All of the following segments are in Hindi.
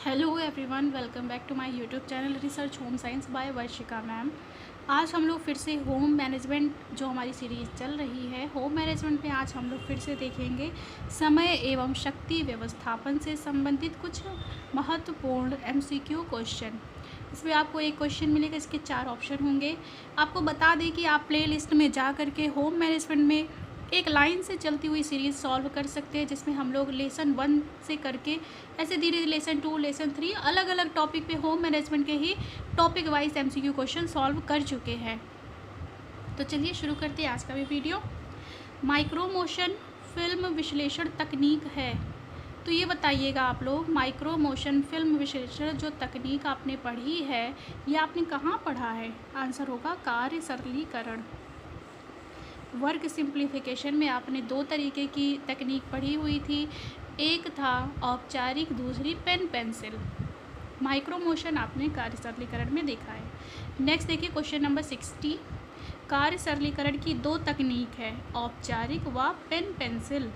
Hello everyone, welcome back to my YouTube channel research home science by Varshika ma'am. आज हम लोग फिर से होम मैनेजमेंट जो हमारी सीरीज़ चल रही है, होम मैनेजमेंट में आज हम लोग फिर से देखेंगे समय एवं शक्ति व्यवस्थापन से संबंधित कुछ महत्वपूर्ण एमसीक्यू क्वेश्चन। इसमें आपको एक क्वेश्चन मिलेगा, इसके 4 ऑप्शन होंगे। आपको बता दें कि आप प्लेलिस्ट में जा करके होम मैनेजमेंट में एक लाइन से चलती हुई सीरीज़ सॉल्व कर सकते हैं, जिसमें हम लोग लेसन 1 से करके ऐसे धीरे धीरे लेसन 2, लेसन 3 अलग अलग टॉपिक पे होम मैनेजमेंट के ही topic wise MCQ question solve कर चुके हैं। तो चलिए शुरू करते हैं आज का भी वीडियो। माइक्रो मोशन फिल्म विश्लेषण तकनीक है, तो ये बताइएगा आप लोग, माइक्रो मोशन फिल्म विश्लेषण जो तकनीक आपने पढ़ी है, ये आपने कहाँ पढ़ा है? आंसर होगा कार्य सरलीकरण। वर्क सिंप्लीफिकेशन में आपने 2 तरीके की तकनीक पढ़ी हुई थी, एक था औपचारिक, दूसरी पेन पेंसिल। माइक्रो मोशन आपने कार्य सरलीकरण में देखा है। नेक्स्ट देखिए क्वेश्चन नंबर 60। कार्य सरलीकरण की 2 तकनीक है, औपचारिक व पेन पेंसिल।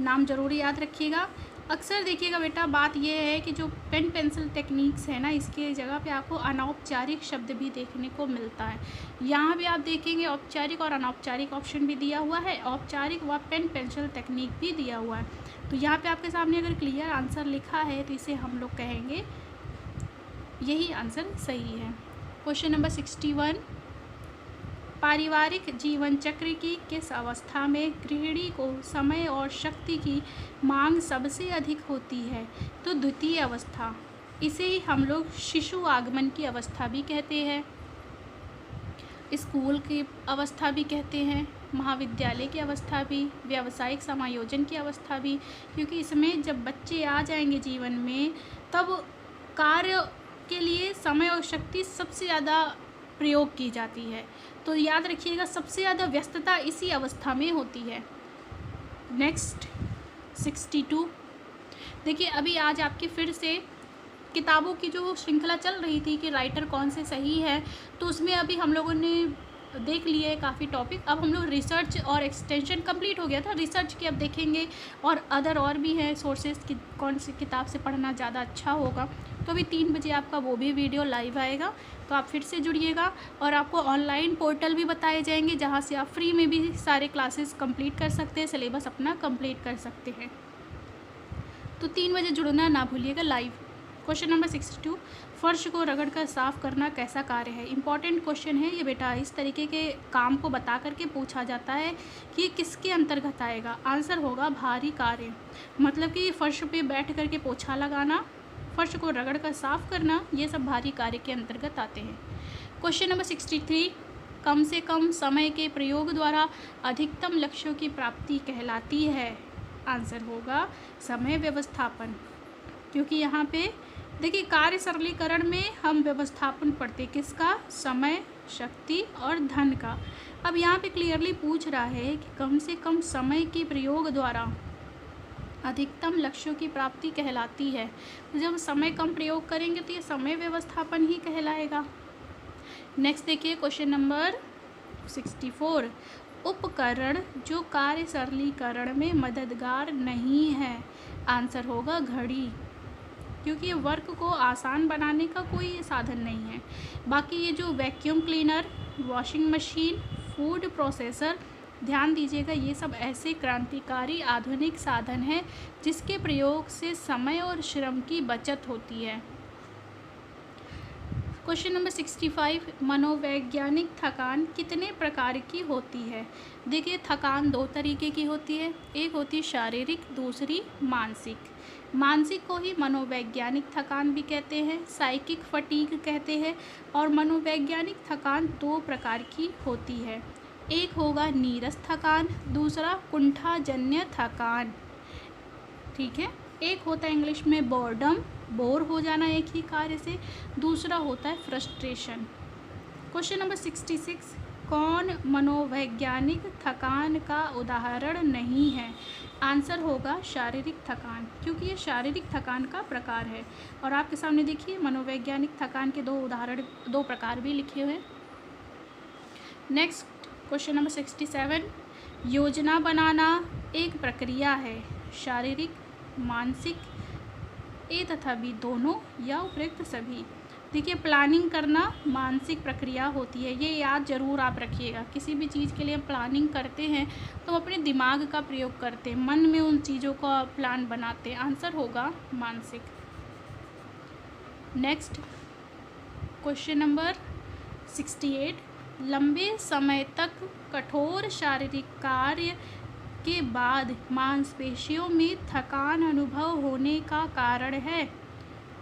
नाम जरूर याद रखिएगा। अक्सर देखिएगा बेटा, बात यह है कि जो पेन पेंसिल टेक्निक्स है ना, इसके जगह पे आपको अनौपचारिक शब्द भी देखने को मिलता है। यहाँ भी आप देखेंगे औपचारिक और अनौपचारिक ऑप्शन भी दिया हुआ है, औपचारिक व पेन पेंसिल टेक्निक भी दिया हुआ है। तो यहाँ पे आपके सामने अगर क्लियर आंसर लिखा है तो इसे हम लोग कहेंगे यही आंसर सही है। Question number 61। पारिवारिक जीवन चक्र की किस अवस्था में गृहिणी को समय और शक्ति की मांग सबसे अधिक होती है? तो द्वितीय अवस्था। इसे ही हम लोग शिशु आगमन की अवस्था भी कहते हैं, स्कूल की अवस्था भी कहते हैं, महाविद्यालय की अवस्था भी, व्यावसायिक समायोजन की अवस्था भी, क्योंकि इसमें जब बच्चे आ जाएंगे जीवन में तब कार्य के लिए समय और शक्ति सबसे ज़्यादा प्रयोग की जाती है। तो याद रखिएगा, सबसे ज़्यादा व्यस्तता इसी अवस्था में होती है। नेक्स्ट 62। देखिए अभी आज आपकी फिर से किताबों की जो श्रृंखला चल रही थी कि राइटर कौन से सही है, तो उसमें अभी हम लोगों ने देख लिए काफ़ी टॉपिक। अब हम लोग रिसर्च और एक्सटेंशन कंप्लीट हो गया था, रिसर्च की अब देखेंगे और अदर और भी है सोर्सेज की कौन सी किताब से पढ़ना ज़्यादा अच्छा होगा। तो अभी 3 बजे आपका वो भी वीडियो लाइव आएगा, तो आप फिर से जुड़िएगा। और आपको ऑनलाइन पोर्टल भी बताए जाएंगे जहाँ से आप फ्री में भी सारे क्लासेस कंप्लीट कर सकते हैं, सिलेबस अपना कंप्लीट कर सकते हैं। तो 3 बजे जुड़ना ना भूलिएगा लाइव। Question number 62। फर्श को रगड़कर साफ़ करना कैसा कार्य है? इंपॉर्टेंट क्वेश्चन है ये बेटा। इस तरीके के काम को बता करके पूछा जाता है कि ये किसके अंतर्गत आएगा। आंसर होगा भारी कार्य। मतलब कि फर्श पे बैठ करके पोछा लगाना, फर्श को रगड़कर साफ़ करना, ये सब भारी कार्य के अंतर्गत आते हैं। Question number 63। कम से कम समय के प्रयोग द्वारा अधिकतम लक्ष्यों की प्राप्ति कहलाती है। आंसर होगा समय व्यवस्थापन, क्योंकि यहाँ पे देखिए कार्य सरलीकरण में हम व्यवस्थापन पढ़ते किसका? समय, शक्ति और धन का। अब यहाँ पे क्लियरली पूछ रहा है कि कम से कम समय के प्रयोग द्वारा अधिकतम लक्ष्यों की प्राप्ति कहलाती है। तो जब समय कम प्रयोग करेंगे तो ये समय व्यवस्थापन ही कहलाएगा। नेक्स्ट देखिए क्वेश्चन नंबर 64। उपकरण जो कार्य सरलीकरण में मददगार नहीं है। आंसर होगा घड़ी, क्योंकि ये वर्क को आसान बनाने का कोई साधन नहीं है। बाकी ये जो vacuum cleaner, washing machine, food processor, ध्यान दीजिएगा, ये सब ऐसे क्रांतिकारी आधुनिक साधन हैं जिसके प्रयोग से समय और श्रम की बचत होती है। Question number 65। मनोवैज्ञानिक थकान कितने प्रकार की होती है? देखिए थकान 2 तरीके की होती है, एक होती है शारीरिक, दूसरी मानसिक। मानसिक को ही मनोवैज्ञानिक थकान भी कहते हैं, साइकिक फटीग कहते हैं। और मनोवैज्ञानिक थकान 2 प्रकार की होती है, एक होगा नीरस थकान, दूसरा कुंठाजन्य थकान। ठीक है, एक होता है इंग्लिश में बोर्डम, बोर हो जाना एक ही कार्य से, दूसरा होता है फ्रस्ट्रेशन। Question number 66। कौन मनोवैज्ञानिक थकान का उदाहरण नहीं है? आंसर होगा शारीरिक थकान, क्योंकि ये शारीरिक थकान का प्रकार है। और आपके सामने देखिए मनोवैज्ञानिक थकान के 2 उदाहरण, 2 प्रकार भी लिखे हुए हैं। Next question number 67। योजना बनाना एक प्रक्रिया है, शारीरिक, मानसिक ए तथा बी दोनों या उपयुक्त सभी। देखिए, प्लानिंग करना मानसिक प्रक्रिया होती है, ये याद ज़रूर आप रखिएगा। किसी भी चीज़ के लिए प्लानिंग करते हैं तो अपने दिमाग का प्रयोग करते हैं, मन में उन चीज़ों का प्लान बनाते हैं। आंसर होगा मानसिक। Next question number 68। लंबे समय तक कठोर शारीरिक कार्य के बाद मांसपेशियों में थकान अनुभव होने का कारण है।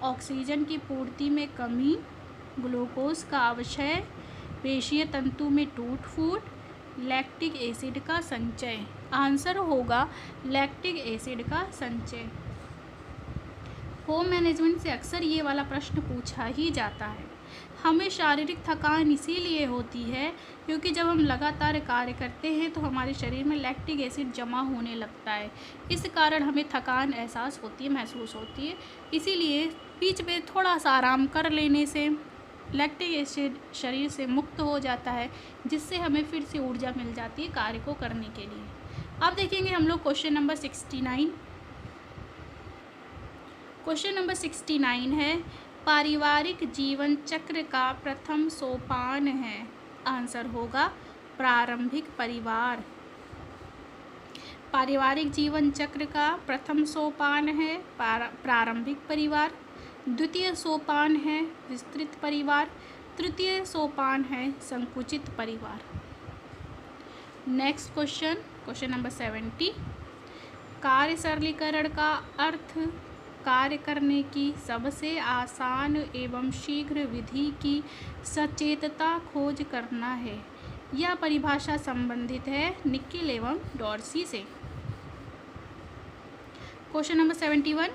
ऑक्सीजन की पूर्ति में कमी, ग्लूकोज का अवक्षय, पेशीय तंतु में टूट फूट, लैक्टिक एसिड का संचय। आंसर होगा लैक्टिक एसिड का संचय। होम मैनेजमेंट से अक्सर ये वाला प्रश्न पूछा ही जाता है। हमें शारीरिक थकान इसीलिए होती है क्योंकि जब हम लगातार कार्य करते हैं तो हमारे शरीर में लैक्टिक एसिड जमा होने लगता है। इस कारण हमें थकान महसूस होती है। इसीलिए बीच में थोड़ा सा आराम कर लेने से लैक्टिक एसिड शरीर से मुक्त हो जाता है, जिससे हमें फिर से ऊर्जा मिल जाती है कार्य को करने के लिए। अब देखेंगे हम लोग क्वेश्चन नंबर 69। क्वेश्चन नंबर 69 है, पारिवारिक जीवन चक्र का प्रथम सोपान है। आंसर होगा प्रारंभिक परिवार। पारिवारिक जीवन चक्र का प्रथम सोपान है प्रारंभिक परिवार, द्वितीय सोपान है विस्तृत परिवार, तृतीय सोपान है संकुचित परिवार। Next question number 70। कार्य सरलीकरण का अर्थ कार्य करने की सबसे आसान एवं शीघ्र विधि की सचेतता खोज करना है। यह परिभाषा संबंधित है निकिल एवं डॉर्सी से। Question number 71।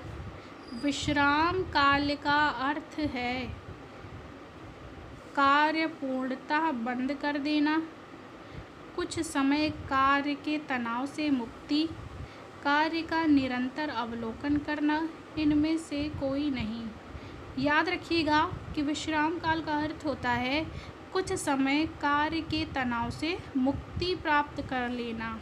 विश्राम काल का अर्थ है कार्य पूर्णतः बंद कर देना, कुछ समय कार्य के तनाव से मुक्ति, कार्य का निरंतर अवलोकन करना, इनमें से कोई नहीं। याद रखिएगा कि विश्राम काल का अर्थ होता है कुछ समय कार्य के तनाव से मुक्ति प्राप्त कर लेना।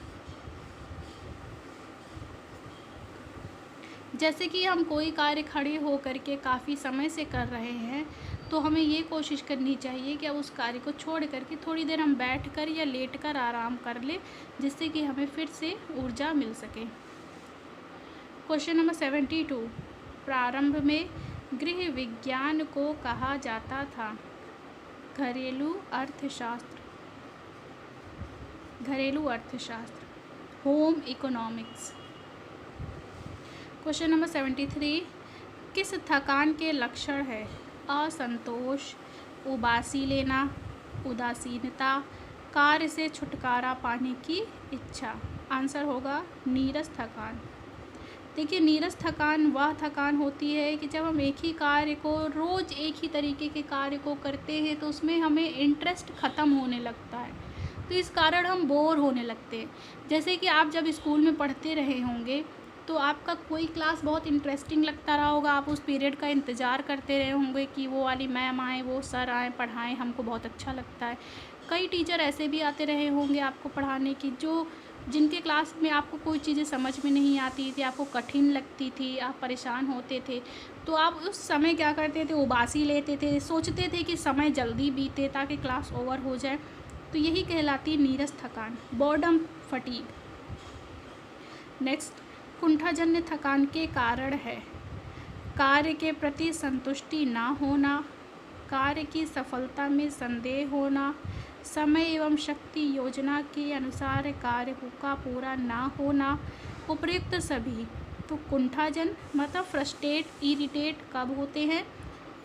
जैसे कि हम कोई कार्य खड़े हो करके काफ़ी समय से कर रहे हैं तो हमें ये कोशिश करनी चाहिए कि अब उस कार्य को छोड़ करके थोड़ी देर हम बैठकर या लेटकर आराम कर ले, जिससे कि हमें फिर से ऊर्जा मिल सके। Question number 72। प्रारंभ में गृह विज्ञान को कहा जाता था घरेलू अर्थशास्त्र, होम इकोनॉमिक्स। Question number 73। किस थकान के लक्षण है असंतोष, उबासी लेना, उदासीनता, कार्य से छुटकारा पाने की इच्छा। आंसर होगा नीरस थकान। देखिए, नीरस थकान वह थकान होती है कि जब हम एक ही कार्य को रोज़ एक ही तरीके के कार्य को करते हैं तो उसमें हमें इंटरेस्ट ख़त्म होने लगता है, तो इस कारण हम बोर होने लगते हैं। जैसे कि आप जब स्कूल में पढ़ते रहे होंगे तो आपका कोई क्लास बहुत इंटरेस्टिंग लगता रहा होगा, आप उस पीरियड का इंतज़ार करते रहे होंगे कि वो वाली मैम आए, वो सर आए, पढ़ाएं, हमको बहुत अच्छा लगता है। कई टीचर ऐसे भी आते रहे होंगे आपको पढ़ाने की जिनके क्लास में आपको कोई चीज़ें समझ में नहीं आती थी, आपको कठिन लगती थी, आप परेशान होते थे, तो आप उस समय क्या करते थे, उबासी लेते थे, सोचते थे कि समय जल्दी बीते ताकि क्लास ओवर हो जाए। तो यही कहलाती है नीरस थकान, बोर्डम फटीग। नेक्स्ट, कुंठाजन्य थकान के कारण है कार्य के प्रति संतुष्टि ना होना, कार्य की सफलता में संदेह होना, समय एवं शक्ति योजना के अनुसार कार्य का पूरा ना होना, उपयुक्त सभी। तो कुंठाजन मतलब फ्रस्ट्रेट, इरिटेट कब होते हैं?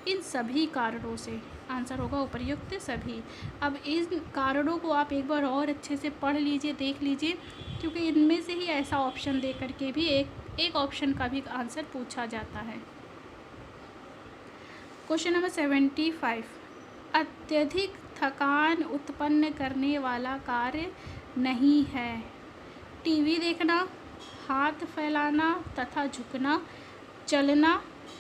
इन सभी कारणों से। आंसर होगा उपयुक्त सभी। अब इन कारणों को आप एक बार और अच्छे से पढ़ लीजिए, देख लीजिए, क्योंकि इनमें से ही ऐसा ऑप्शन दे करके भी एक ऑप्शन का भी आंसर पूछा जाता है। Question number 75। अत्यधिक थकान उत्पन्न करने वाला कार्य नहीं है टीवी देखना, हाथ फैलाना तथा झुकना, चलना,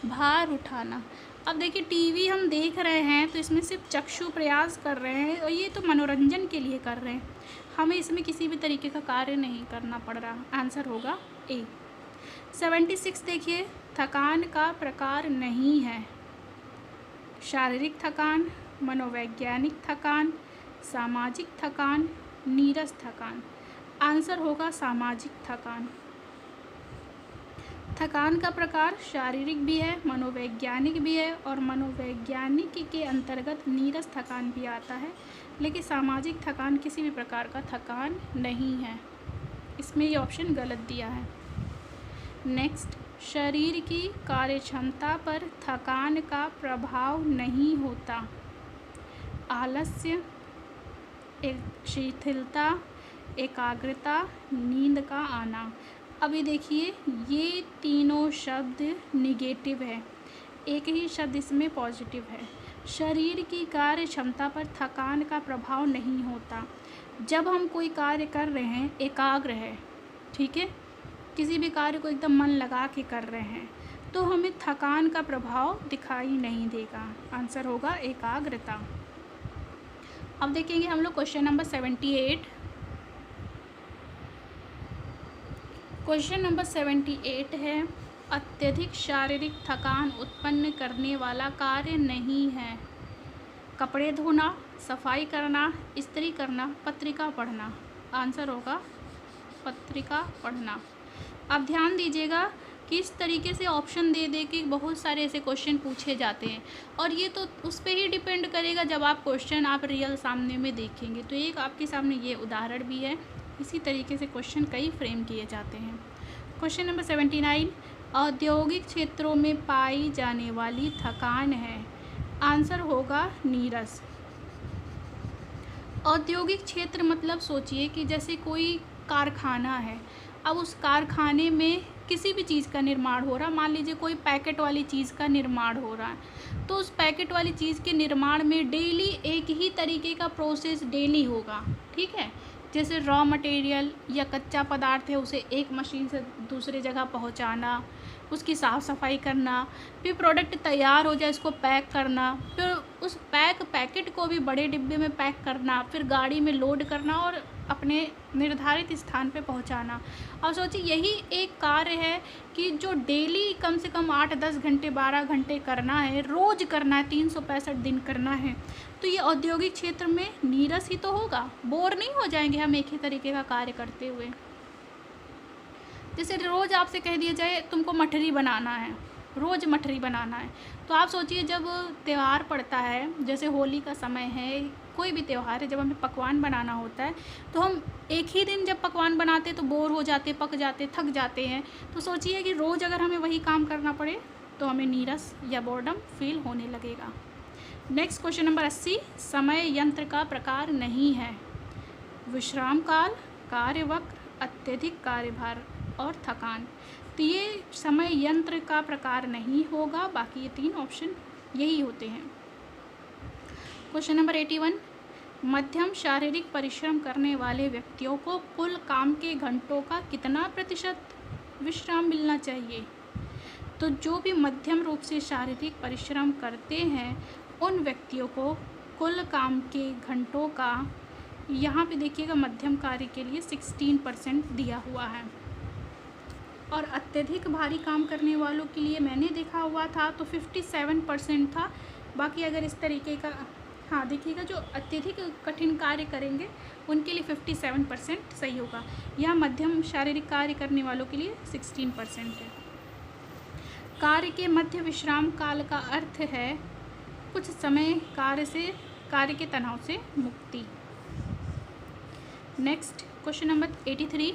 भार उठाना। अब देखिए, टीवी हम देख रहे हैं तो इसमें सिर्फ चक्षु प्रयास कर रहे हैं और ये तो मनोरंजन के लिए कर रहे हैं, हमें इसमें किसी भी तरीके का कार्य नहीं करना पड़ रहा। आंसर होगा ए। 76 देखिए, थकान का प्रकार नहीं है। शारीरिक थकान, मनोवैज्ञानिक थकान, सामाजिक थकान, नीरस थकान। आंसर होगा सामाजिक थकान। थकान का प्रकार शारीरिक भी है, मनोवैज्ञानिक भी है, और मनोवैज्ञानिक के अंतर्गत नीरस थकान भी आता है, लेकिन सामाजिक थकान किसी भी प्रकार का थकान नहीं है। इसमें ये ऑप्शन गलत दिया है। नेक्स्ट, शरीर की कार्यक्षमता पर थकान का प्रभाव नहीं होता। आलस्य, शिथिलता, एकाग्रता, नींद का आना। अभी देखिए ये तीनों शब्द निगेटिव है, एक ही शब्द इसमें पॉजिटिव है। शरीर की कार्य क्षमता पर थकान का प्रभाव नहीं होता। जब हम कोई कार्य कर रहे हैं, एकाग्र है, ठीक है, किसी भी कार्य को एकदम मन लगा के कर रहे हैं, तो हमें थकान का प्रभाव दिखाई नहीं देगा। आंसर होगा एकाग्रता। अब देखेंगे हम लोग क्वेश्चन नंबर 78। क्वेश्चन नंबर 78 है, अत्यधिक शारीरिक थकान उत्पन्न करने वाला कार्य नहीं है। कपड़े धोना, सफाई करना, इस्त्री करना, पत्रिका पढ़ना। आंसर होगा पत्रिका पढ़ना। अब ध्यान दीजिएगा कि इस तरीके से ऑप्शन दे दे के बहुत सारे ऐसे क्वेश्चन पूछे जाते हैं, और ये तो उस पर ही डिपेंड करेगा जब आप क्वेश्चन आप रियल सामने में देखेंगे। तो एक आपके सामने ये उदाहरण भी है, इसी तरीके से क्वेश्चन कई फ्रेम किए जाते हैं। क्वेश्चन नंबर 79, औद्योगिक क्षेत्रों में पाई जाने वाली थकान है। आंसर होगा नीरस। औद्योगिक क्षेत्र मतलब सोचिए कि जैसे कोई कारखाना है, अब उस कारखाने में किसी भी चीज़ का निर्माण हो रहा, मान लीजिए कोई पैकेट वाली चीज़ का निर्माण हो रहा है, तो उस पैकेट वाली चीज़ के निर्माण में डेली एक ही तरीके का प्रोसेस डेली होगा, ठीक है। जैसे रॉ मटेरियल या कच्चा पदार्थ है, उसे एक मशीन से दूसरे जगह पहुंचाना, उसकी साफ़ सफाई करना, फिर प्रोडक्ट तैयार हो जाए इसको पैक करना, फिर उस पैकेट को भी बड़े डिब्बे में पैक करना, फिर गाड़ी में लोड करना और अपने निर्धारित स्थान पे पहुंचाना। और सोचिए यही एक कार्य है कि जो डेली कम से कम 8-10 घंटे 12 घंटे करना है, रोज़ करना है, 365 दिन करना है, तो ये औद्योगिक क्षेत्र में नीरस ही तो होगा। बोर नहीं हो जाएंगे हम एक ही तरीके का कार्य करते हुए। जैसे रोज़ आपसे कह दिया जाए तुमको मठरी बनाना है, रोज़ मठरी बनाना है, तो आप सोचिए जब त्यौहार पड़ता है, जैसे होली का समय है, कोई भी त्यौहार है, जब हमें पकवान बनाना होता है, तो हम एक ही दिन जब पकवान बनाते तो बोर हो जाते, पक जाते, थक जाते हैं। तो सोचिए कि रोज़ अगर हमें वही काम करना पड़े तो हमें नीरस या बोर्डम फील होने लगेगा। नेक्स्ट क्वेश्चन नंबर 80, समय यंत्र का प्रकार नहीं है। विश्राम काल, कार्यवक्र, अत्यधिक कार्यभार और थकान। तो ये समय यंत्र का प्रकार नहीं होगा, बाकी ये 3 ऑप्शन यही होते हैं। क्वेश्चन नंबर 81, मध्यम शारीरिक परिश्रम करने वाले व्यक्तियों को कुल काम के घंटों का कितना प्रतिशत विश्राम मिलना चाहिए। तो जो भी मध्यम रूप से शारीरिक परिश्रम करते हैं उन व्यक्तियों को कुल काम के घंटों का, यहाँ पे देखिएगा मध्यम कार्य के लिए 16% दिया हुआ है, और अत्यधिक भारी काम करने वालों के लिए मैंने देखा हुआ था तो 57% था। बाकी अगर इस तरीके का, हाँ देखिएगा, जो अत्यधिक कठिन कार्य करेंगे उनके लिए 57% सही होगा। यहाँ मध्यम शारीरिक कार्य करने वालों के लिए 16% है। कार्य के मध्य विश्राम काल का अर्थ है कुछ समय कार्य के तनाव से मुक्ति। नेक्स्ट क्वेश्चन नंबर 83,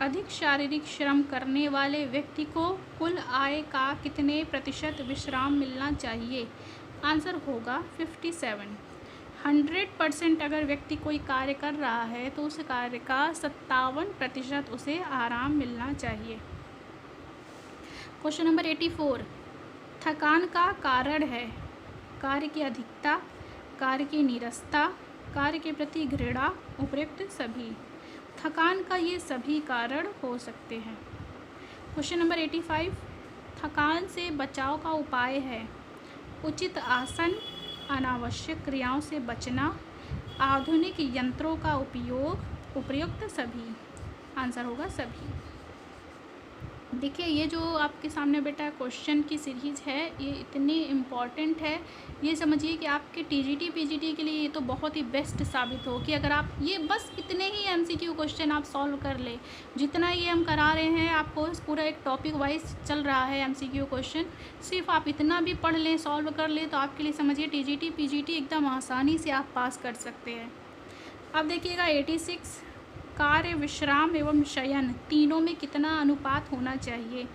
अधिक शारीरिक श्रम करने वाले व्यक्ति को कुल आय का कितने प्रतिशत विश्राम मिलना चाहिए। आंसर होगा 57। 100% अगर व्यक्ति कोई कार्य कर रहा है तो उस कार्य का 57% उसे आराम मिलना चाहिए। क्वेश्चन नंबर 84, थकान का कारण है कार्य की अधिकता, कार्य की नीरसता, कार्य के प्रति घृणा, उपयुक्त सभी। थकान का ये सभी कारण हो सकते हैं। क्वेश्चन नंबर 85, थकान से बचाव का उपाय है उचित आसन, अनावश्यक क्रियाओं से बचना, आधुनिक यंत्रों का उपयोग, उपयुक्त सभी। आंसर होगा सभी। देखिए ये जो आपके सामने बेटा क्वेश्चन की सीरीज़ है ये इतनी इम्पॉर्टेंट है, ये समझिए कि आपके टीजीटी पीजीटी के लिए ये तो बहुत ही बेस्ट साबित हो कि अगर आप ये बस इतने ही एमसीक्यू क्वेश्चन आप सॉल्व कर ले, जितना ये हम करा रहे हैं आपको पूरा एक टॉपिक वाइज चल रहा है एमसीक्यू क्वेश्चन, सिर्फ आप इतना भी पढ़ लें सॉल्व कर लें तो आपके लिए समझिए टीजीटी पीजीटी एकदम आसानी से आप पास कर सकते हैं। अब देखिएगा 86 कार्य, विश्राम एवं शयन तीनों में कितना अनुपात होना चाहिए?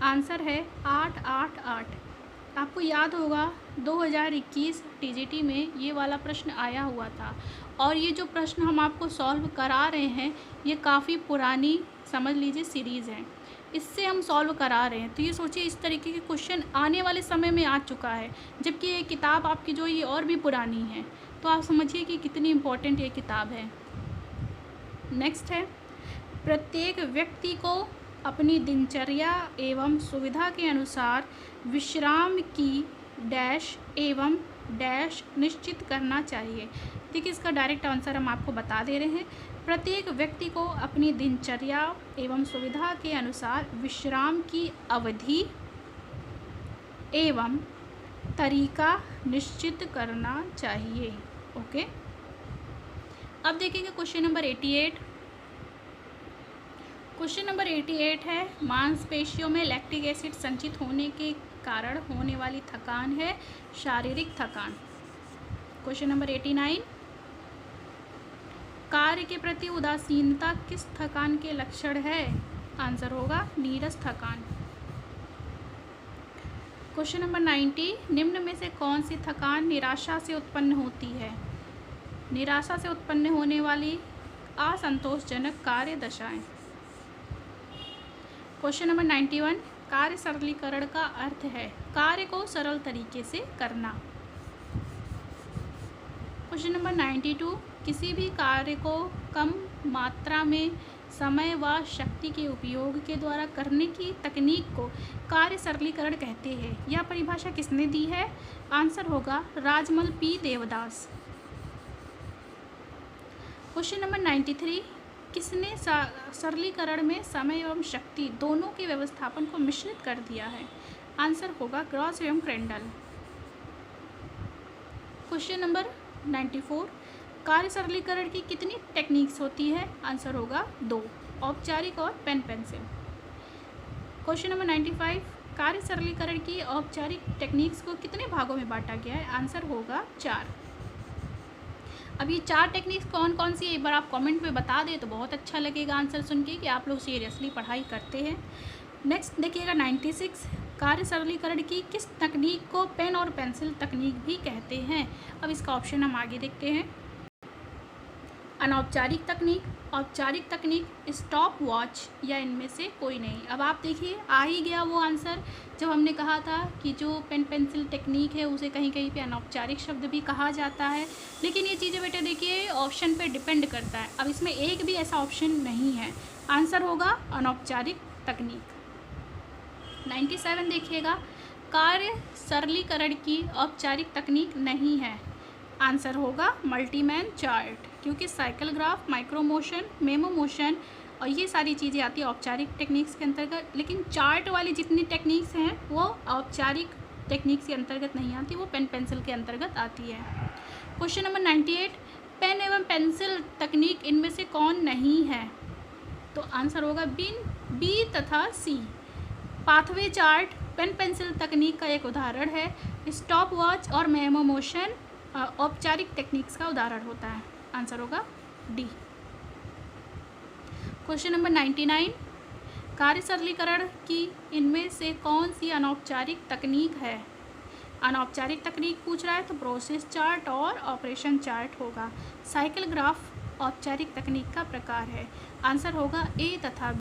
आंसर है 8-8-8। आपको याद होगा 2021 टीजीटी में ये वाला प्रश्न आया हुआ था और ये जो प्रश्न हम आपको सॉल्व करा रहे हैं ये काफ़ी पुरानी समझ लीजिए सीरीज़ है, इससे हम सॉल्व करा रहे हैं। तो ये सोचिए इस तरीके के क्वेश्चन आने वाले समय में आ चुका है, जबकि ये किताब आपकी जो ये और भी पुरानी है, तो आप समझिए कि कितनी इम्पोर्टेंट ये किताब है। नेक्स्ट है, प्रत्येक व्यक्ति को अपनी दिनचर्या एवं सुविधा के अनुसार विश्राम की डैश एवं डैश निश्चित करना चाहिए। देखिए इसका डायरेक्ट आंसर हम आपको बता दे रहे हैं, प्रत्येक व्यक्ति को अपनी दिनचर्या एवं सुविधा के अनुसार विश्राम की अवधि एवं तरीका निश्चित करना चाहिए। ओके, अब देखेंगे क्वेश्चन नंबर 88। क्वेश्चन नंबर 88 है, मांसपेशियों में लैक्टिक एसिड संचित होने के कारण होने वाली थकान है शारीरिक थकान। क्वेश्चन नंबर 89, कार्य के प्रति उदासीनता किस थकान के लक्षण है? आंसर होगा नीरस थकान। क्वेश्चन नंबर 90, निम्न में से कौन सी थकान निराशा से उत्पन्न होती है? निराशा से उत्पन्न होने वाली असंतोषजनक कार्य दशाएं। क्वेश्चन नंबर 91, कार्य सरलीकरण का अर्थ है कार्य को सरल तरीके से करना। क्वेश्चन नंबर 92, किसी भी कार्य को कम मात्रा में समय व शक्ति के उपयोग के द्वारा करने की तकनीक को कार्य सरलीकरण कहते हैं। यह परिभाषा किसने दी है? आंसर होगा Rajmal P Devdas. Question number 93, किसने सरलीकरण में समय एवं शक्ति दोनों के व्यवस्थापन को मिश्रित कर दिया है? आंसर होगा क्रॉस एवं क्रेंडल। क्वेश्चन नंबर 94, कार्य सरलीकरण की कितनी टेक्निक्स होती है? आंसर होगा 2, औपचारिक और पेन पेंसिल। क्वेश्चन नंबर 95, कार्य सरलीकरण की औपचारिक टेक्निक्स को कितने भागों में बांटा गया है? आंसर होगा 4। अब ये 4 टेक्निक्स कौन कौन सी है एक बार आप कमेंट में बता दें तो बहुत अच्छा लगेगा आंसर सुन के कि आप लोग सीरियसली पढ़ाई करते हैं। नेक्स्ट देखिएगा 96, कार्य सरलीकरण की किस तकनीक को पेन और पेंसिल तकनीक भी कहते हैं? अब इसका ऑप्शन हम आगे देखते हैं। अनौपचारिक तकनीक, औपचारिक तकनीक, स्टॉप वॉच या इनमें से कोई नहीं। अब आप देखिए आ ही गया वो आंसर, जब हमने कहा था कि जो पेन पेंसिल टेक्निक है उसे कहीं कहीं पे अनौपचारिक शब्द भी कहा जाता है, लेकिन ये चीज़ें बेटे देखिए ऑप्शन पे डिपेंड करता है। अब इसमें एक भी ऐसा ऑप्शन नहीं है, आंसर होगा अनौपचारिक तकनीक। 97 देखिएगा, कार्य सरलीकरण की औपचारिक तकनीक नहीं है। आंसर होगा मल्टीमैन चार्ट, क्योंकि cycle graph, micro motion, memo motion और ये सारी चीज़ें आती है औपचारिक टेक्निक्स के अंतर्गत, लेकिन चार्ट वाली जितनी टेक्निक्स हैं वो औपचारिक टेक्निक्स के अंतर्गत नहीं आती, वो पेन पेंसिल के अंतर्गत आती है। क्वेश्चन नंबर 98, पेन एवं पेंसिल तकनीक इनमें से कौन नहीं है? तो आंसर होगा बी तथा सी। पाथवे चार्ट पेन पेंसिल तकनीक का एक उदाहरण है। स्टॉप वॉच और मेमो मोशन औपचारिक टेक्निक्स का उदाहरण होता है। आंसर होगा डी। क्वेश्चन नंबर 99, कार्य सरलीकरण की इनमें से कौन सी अनौपचारिक तकनीक है? अनौपचारिक तकनीक पूछ रहा है तो प्रोसेस चार्ट और ऑपरेशन चार्ट होगा। साइकिल ग्राफ औपचारिक तकनीक का प्रकार है। आंसर होगा ए तथा